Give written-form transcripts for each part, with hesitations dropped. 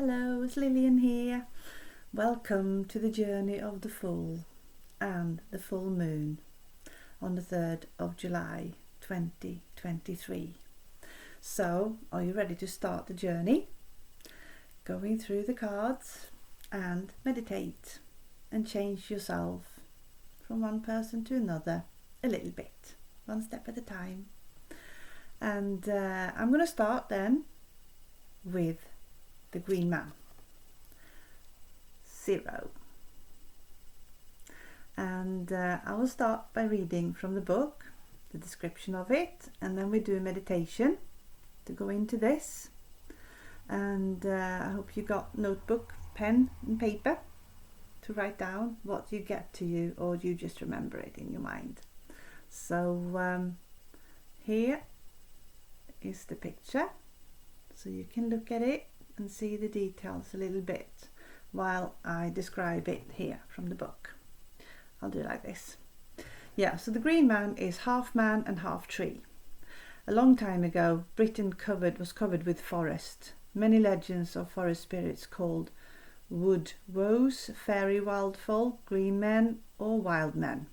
Hello, it's Lilian here. Welcome to the journey of the Fool and the full moon on the 3rd of July 2023. So, are you ready to start the journey? Going through the cards and meditate and change yourself from one person to another a little bit, one step at a time. And I'm going to start then with the Green Man, 0. And I will start by reading from the book, the description of it, and then we do a meditation to go into this. And I hope you got notebook, pen and paper to write down what you get to you, or you just remember it in your mind. So here is the picture, so you can look at it and see the details a little bit while I describe it here from the book. I'll do it like this. Yeah, so the Green Man is half man and half tree. A long time ago, Britain was covered with forest. Many legends of forest spirits called wood woes, fairy wildfowl, green men or wild men.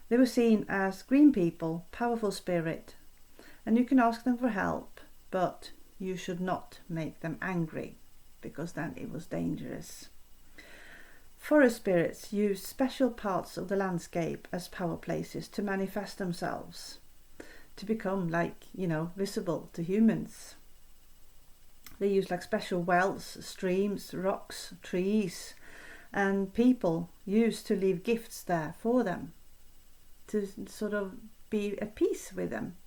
They were seen as green people, powerful spirit, and you can ask them for help, but you should not make them angry, because then it was dangerous. Forest spirits use special parts of the landscape as power places to manifest themselves, to become visible to humans. They use special wells, streams, rocks, trees, and people used to leave gifts there for them, to sort of be at peace with them.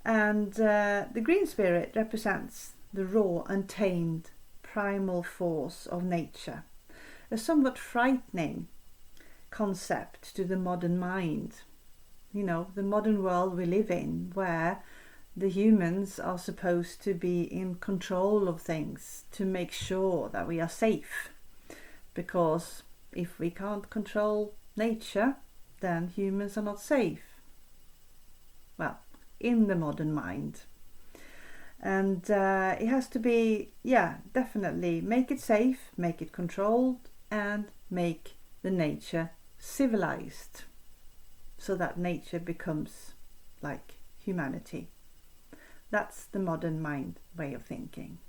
And the green spirit represents the raw, untamed, primal force of nature, a somewhat frightening concept to the modern mind. You know, the modern world we live in, where the humans are supposed to be in control of things to make sure that we are safe. Because if we can't control nature, then humans are not safe. Well, in the modern mind. And it has to be, definitely make it safe, make it controlled, and make the nature civilized, so that nature becomes like humanity. That's the modern mind way of thinking.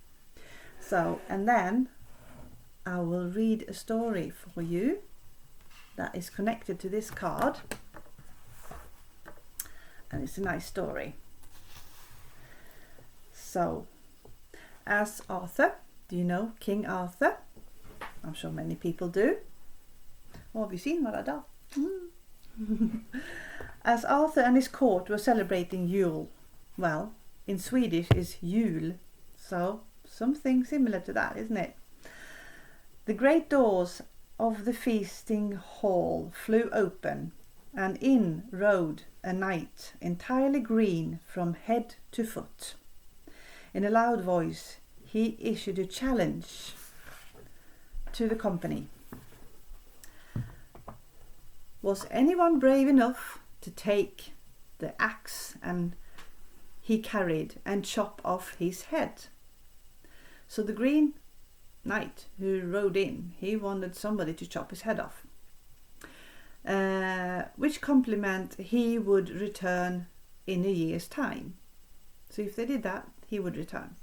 So, and then I will read a story for you that is connected to this card. And it's a nice story. So, as Arthur, do you know King Arthur? I'm sure many people do. Or have you seen what I do? As Arthur and his court were celebrating Yule, well, in Swedish is jul, so something similar to that, isn't it? The great doors of the feasting hall flew open, and in rode a knight entirely green from head to foot. In a loud voice he issued a challenge to the company. Was anyone brave enough to take the axe and he carried and chop off his head? So the green knight who rode in, he wanted somebody to chop his head off. Which compliment he would return in a year's time. So if they did that, he would return.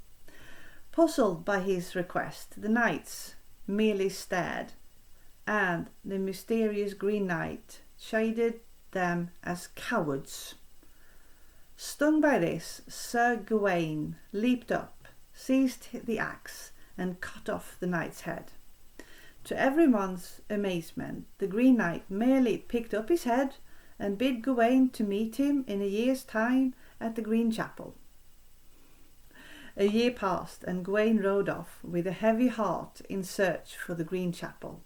Puzzled by his request, the knights merely stared, and the mysterious Green Knight chided them as cowards. Stung by this, Sir Gawain leaped up, seized the axe, and cut off the knight's head. To everyone's amazement, the Green Knight merely picked up his head and bid Gawain to meet him in a year's time at the Green Chapel. A year passed, and Gawain rode off with a heavy heart in search for the Green Chapel.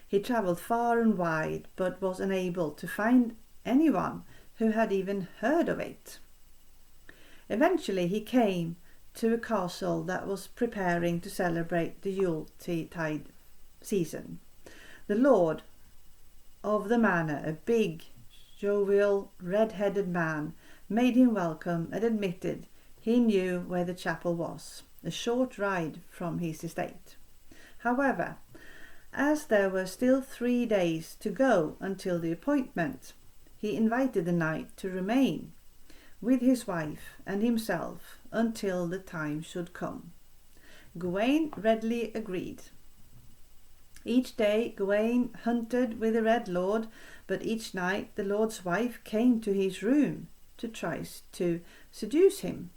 He travelled far and wide, but was unable to find anyone who had even heard of it. Eventually he came to a castle that was preparing to celebrate the Yuletide season. The lord of the manor, a big, jovial, red-headed man, made him welcome and admitted he knew where the chapel was. a short ride from his estate. However, as there were still 3 days to go until the appointment, he invited the knight to remain with his wife and himself until the time should come. Gawain readily agreed. Each day Gawain hunted with the Red Lord, but each night the Lord's wife came to his room to try to seduce him.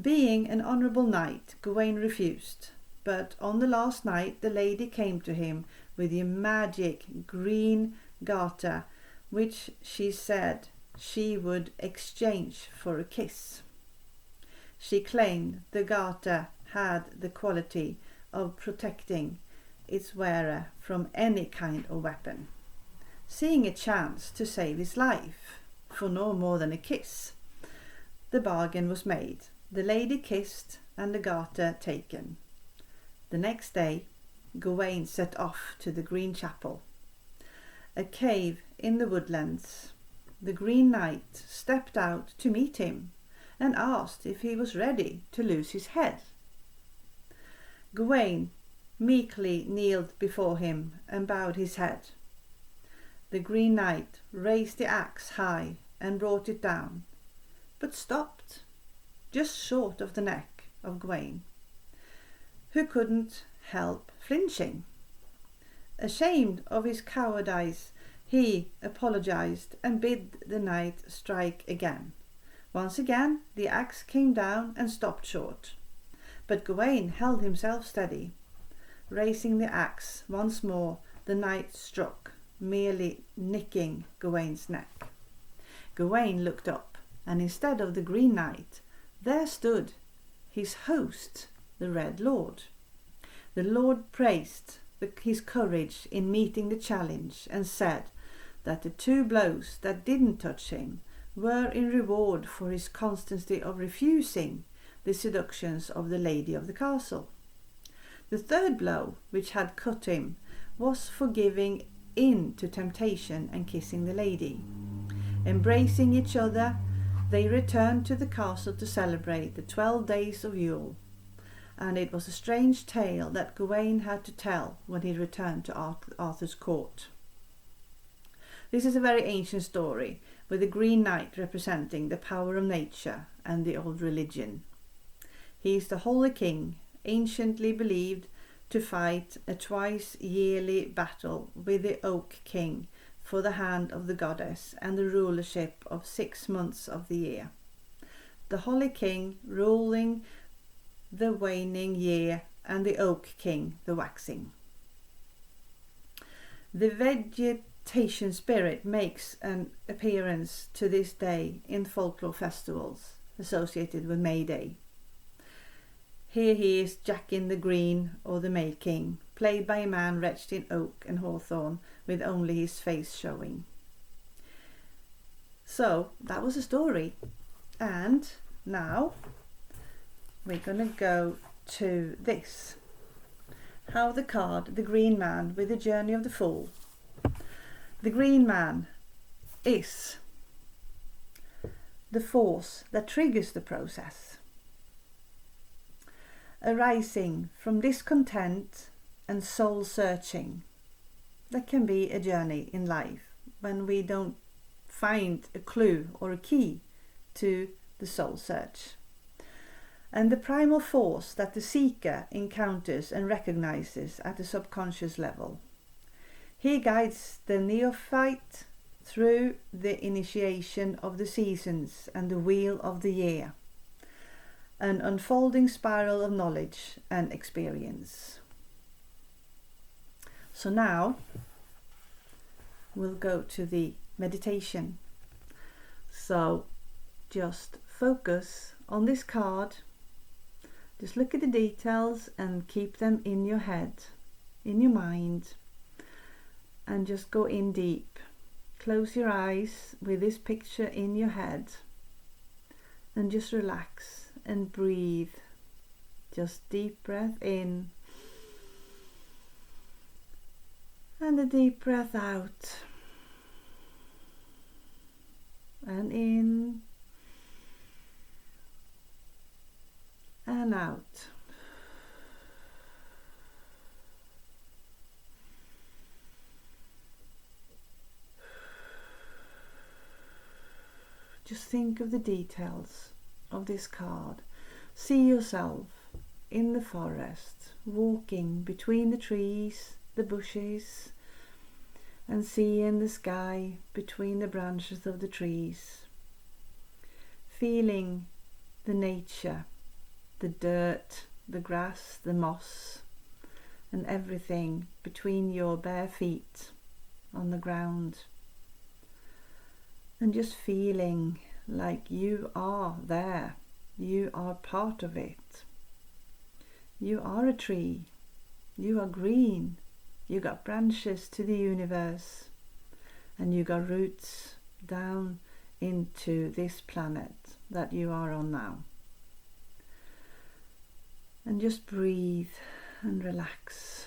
Being an honourable knight, Gawain refused, but on the last night the lady came to him with the magic green garter, which she said she would exchange for a kiss. She claimed the garter had the quality of protecting its wearer from any kind of weapon. Seeing a chance to save his life for no more than a kiss, the bargain was made. The lady kissed and the garter taken. The next day Gawain set off to the Green Chapel, a cave in the woodlands. The Green Knight stepped out to meet him and asked if he was ready to lose his head. Gawain meekly kneeled before him and bowed his head. The Green Knight raised the axe high and brought it down, but stopped just short of the neck of Gawain, who couldn't help flinching. Ashamed of his cowardice, he apologized and bid the knight strike again. Once again the axe came down and stopped short, but Gawain held himself steady. Raising the axe once more, the knight struck, merely nicking Gawain's neck. Gawain looked up, and instead of the Green Knight, there stood his host, the Red Lord. The Lord praised his courage in meeting the challenge and said that the 2 blows that didn't touch him were in reward for his constancy of refusing the seductions of the lady of the castle. The 3rd blow, which had cut him, was for giving in to temptation and kissing the lady. Embracing each other, they returned to the castle to celebrate the 12 days of Yule, and it was a strange tale that Gawain had to tell when he returned to Arthur's court. This is a very ancient story, with the Green Knight representing the power of nature and the old religion. He is the Holy King, anciently believed to fight a twice-yearly battle with the Oak King for the hand of the goddess and the rulership of 6 months of the year. The Holy King ruling the waning year and the Oak King the waxing. The vegetation spirit makes an appearance to this day in folklore festivals associated with May Day. Here he is, Jack in the Green, or the May King, played by a man wretched in oak and hawthorn, with only his face showing. So that was a story, and now we're going to go to this. How the card, the Green Man with the Journey of the Fool. The Green Man is the force that triggers the process, arising from discontent and soul searching. That can be a journey in life when we don't find a clue or a key to the soul search. And the primal force that the seeker encounters and recognizes at the subconscious level. He guides the neophyte through the initiation of the seasons and the wheel of the year, an unfolding spiral of knowledge and experience. So now we'll go to the meditation. So just focus on this card. Just look at the details and keep them in your head, in your mind, and just go in deep. Close your eyes with this picture in your head and just relax and breathe. Just deep breath in and a deep breath out, and in and out. Just think of the details of this card. See yourself in the forest, walking between the trees, the bushes, and seeing the sky between the branches of the trees. Feeling the nature, the dirt, the grass, the moss, and everything between your bare feet on the ground. And just feeling like you are there. You are part of it. You are a tree. You are green. You got branches to the universe. And you got roots down into this planet that you are on now. And just breathe and relax.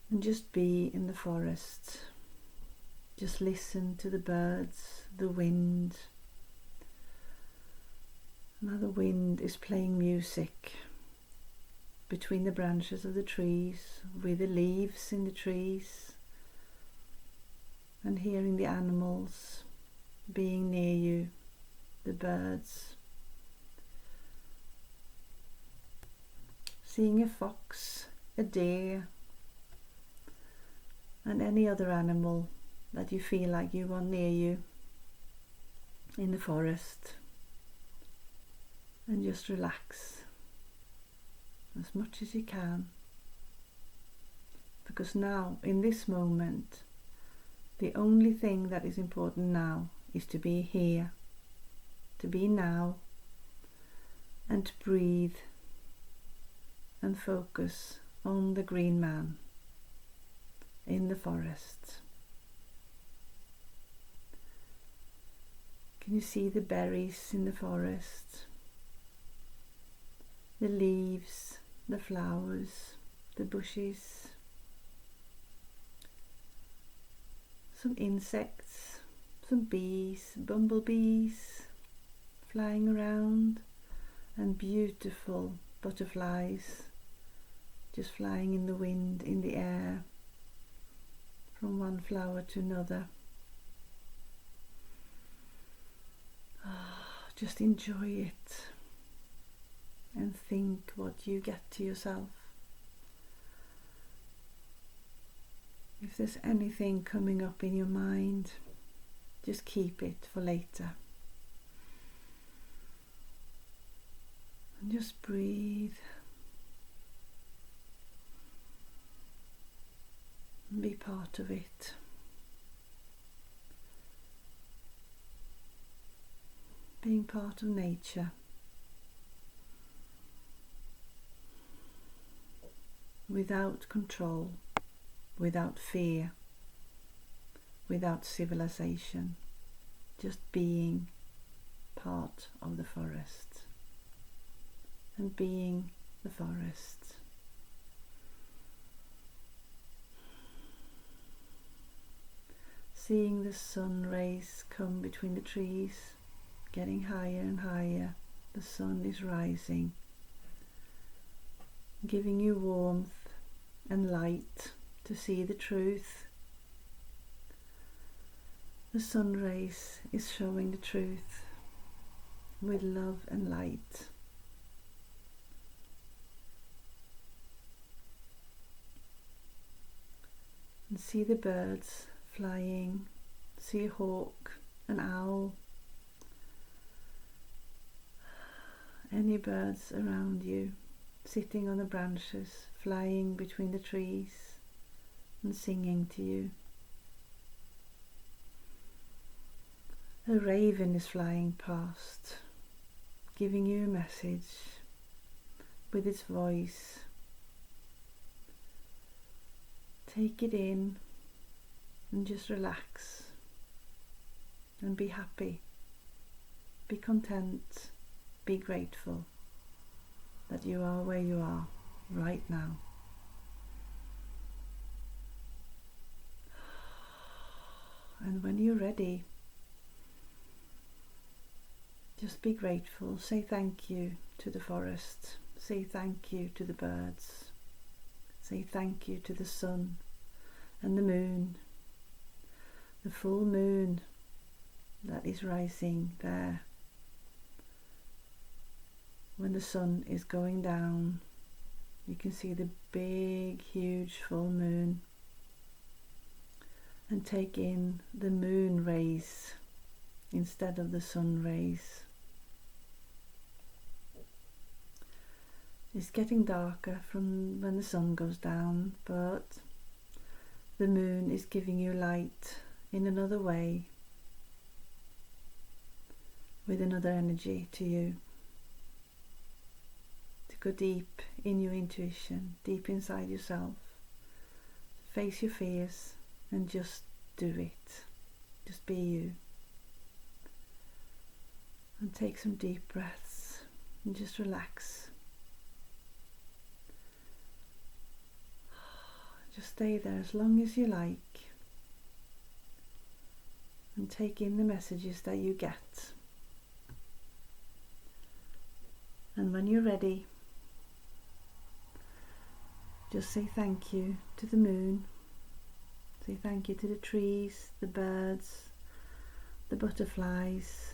And just be in the forest. Just listen to the birds, the wind. Now the wind is playing music between the branches of the trees, with the leaves in the trees, and hearing the animals being near you, the birds. Seeing a fox, a deer, and any other animal that you feel like you want near you in the forest, and just relax as much as you can, because now in this moment the only thing that is important now is to be here, to be now, and to breathe and focus on the green man in the forest. Can you see the berries in the forest? The leaves, the flowers, the bushes. Some insects, some bees, bumblebees flying around, and beautiful butterflies just flying in the wind, in the air, from one flower to another. Just enjoy it and think what you get to yourself. If there's anything coming up in your mind, just keep it for later. And just breathe. And be part of it. Being part of nature. Without control, without fear, without civilization, just being part of the forest and being the forest. Seeing the sun rays come between the trees, getting higher and higher, the sun is rising, giving you warmth and light to see the truth. The sun rays is showing the truth with love and light. And see the birds flying, see a hawk, an owl, any birds around you, sitting on the branches, flying between the trees and singing to you. A raven is flying past, giving you a message with its voice. Take it in and just relax and be happy, be content, be grateful that you are where you are right now. And when you're ready, Just be grateful. Say thank you to the forest. Say thank you to the birds. Say thank you to the sun and the moon, the full moon that is rising there when the sun is going down. You can see the big, huge full moon, and take in the moon rays instead of the sun rays. It's getting darker from when the sun goes down, but the moon is giving you light in another way, with another energy to you, to go deep in your intuition, deep inside yourself, face your fears and just do it. Just be you. And take some deep breaths and just relax. Just stay there as long as you like and take in the messages that you get. And when you're ready, just say thank you to the moon. Say thank you to the trees, the birds, the butterflies,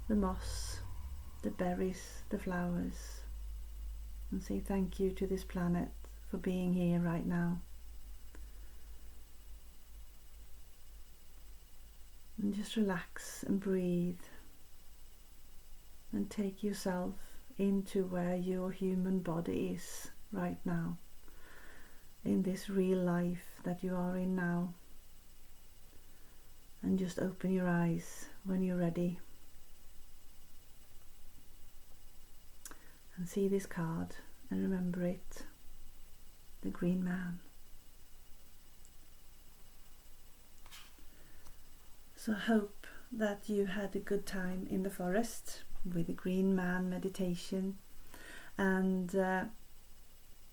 the moss, the berries, the flowers. And say thank you to this planet for being here right now. And just relax and breathe and take yourself into where your human body is right now, in this real life that you are in now. And just open your eyes when you're ready and see this card and remember it. The Green Man. So I hope that you had a good time in the forest with the Green Man meditation, and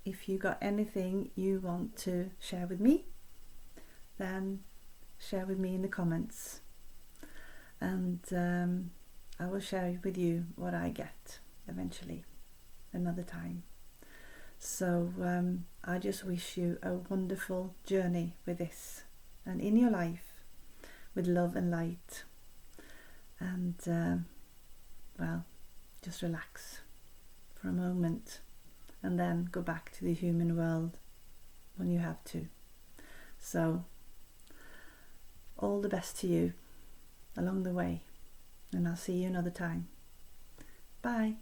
if you got anything you want to share with me, then share with me in the comments, and I will share with you what I get eventually another time. So I just wish you a wonderful journey with this and in your life, with love and light. And well, just relax for a moment and then go back to the human world when you have to. So all the best to you along the way, and I'll see you another time. Bye.